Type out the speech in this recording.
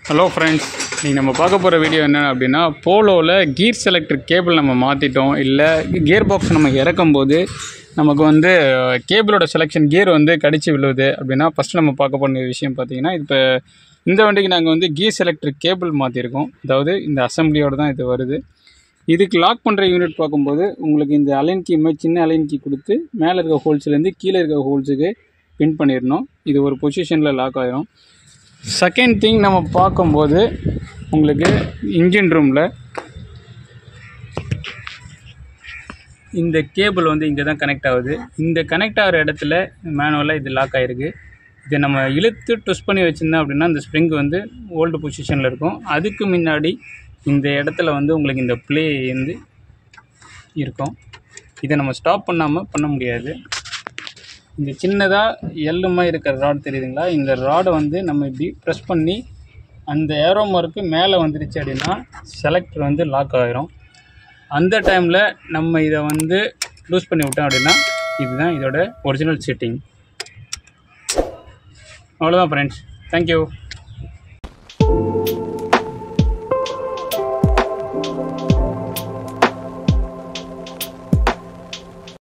Hello friends, நீங்கள் நம்ம பார்க்க போகிற வீடியோ என்ன அப்படின்னா, போலோவில் கீர் செலக்டர் கேபிள் நம்ம மாற்றிட்டோம், இல்லை கியர் பாக்ஸ் நம்ம இறக்கும் போது நமக்கு வந்து கேபிளோட செலெக்ஷன் கியர் வந்து கடிச்சு விழுவுது அப்படின்னா, ஃபஸ்ட்டு நம்ம பார்க்க போகிற விஷயம் பார்த்தீங்கன்னா, இப்போ இந்த வண்டிக்கு நாங்கள் வந்து கீர் செலக்டர் கேபிள் மாற்றிருக்கோம். அதாவது இந்த அசம்பிளியோடு தான் இது வருது. இதுக்கு லாக் பண்ணுற யூனிட் பார்க்கும்போது உங்களுக்கு இந்த அலைன் கீ மாதிரி சின்ன அலைன் கீ கொடுத்து மேலே இருக்க ஹோல்ஸ்லேருந்து கீழே இருக்க ஹோல்ஸுக்கு பின் பண்ணிடணும். இது ஒரு பொசிஷனில் லாக் ஆகிடும். செகண்ட் திங் நம்ம பார்க்கும்போது உங்களுக்கு இன்ஜின் ரூமில் இந்த கேபிள் வந்து இங்கே தான் கனெக்ட் ஆகுது. இந்த கனெக்ட் ஆகிற இடத்துல மேனுவலாக இது லாக் ஆகிருக்கு. இதை நம்ம இழுத்து ட்விஸ்ட் பண்ணி வச்சுருந்தோம் அப்படின்னா இந்த ஸ்ப்ரிங் வந்து ஓல்டு பொசிஷனில் இருக்கும். அதுக்கு முன்னாடி இந்த இடத்துல வந்து உங்களுக்கு இந்த ப்ளே வந்து இருக்கும். இதை நம்ம ஸ்டாப் பண்ண முடியாது. இந்த சின்னதாக எல்லுமா இருக்கிற ராட் தெரியுதுங்களா, இந்த ராடை வந்து நம்ம இப்படி ப்ரெஸ் பண்ணி அந்த ஏரோ மார்க்கு மேலே வந்துடுச்சு அப்படின்னா செலக்டர் வந்து லாக் ஆகிரும். அந்த டைமில் நம்ம இதை வந்து லூஸ் பண்ணி விட்டோம் அப்படின்னா இதுதான் இதோட ஒரிஜினல் செட்டிங். அவ்வளோதான் ஃப்ரெண்ட்ஸ், தேங்க்யூ.